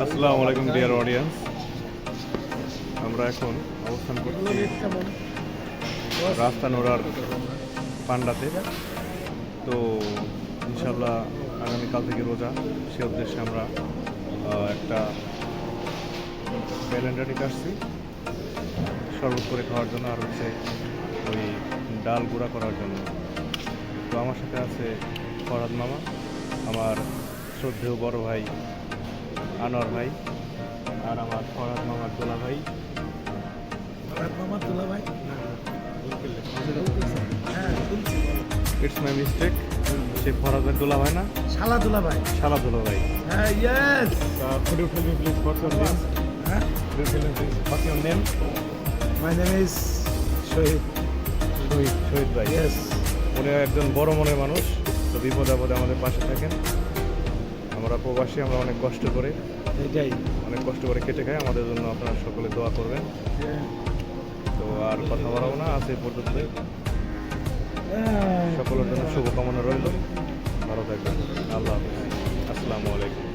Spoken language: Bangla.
আসসালামু আলাইকুম ডিয়ার অডিয়েন্স, আমরা এখন অবস্থান করছি রাস্তা নোড়ার পান্ডাতে। তো ইনশাল্লাহ আগামীকাল থেকে রোজা, সে উদ্দেশ্যে আমরা একটা ব্যালেন্ডারি আসছি শরবত করে খাওয়ার জন্য, আর হচ্ছে ওই ডাল গুঁড়া করার জন্য। তো আমার সাথে আছে ফরহাদ মামা, আমার শ্রদ্ধেয় বড় ভাই আনোয়ার ভাই, আর আমার ফরহাদ মামার দোলা ভাই। ইটস মাই মিস্টেক, সে ফরহাদ ভাই দোলা ভাই না, শালা দুলা ভাই। শালা দোলা ভাই। হ্যাঁ, yes. Could you tell me please what's your name? হ্যাঁ, Could you tell me please what's your name? My name is Shahid. Shahid ভাই। ইয়েস। উনি একজন বড় মনের মানুষ, তো বিপদে আপদে আমাদের পাশে থাকেন। আমরা প্রবাসী, আমরা অনেক কষ্ট করে এটাই। কেটে খাই, আমাদের জন্য আপনারা সকলে দোয়া করবেন। তো আর কথা বাড়াবো না, আজ এই পর্যন্ত। সকলের জন্য শুভকামনা রইল, ভালো থাকবেন। আল্লাহ হাফিজ, আসসালামু আলাইকুম।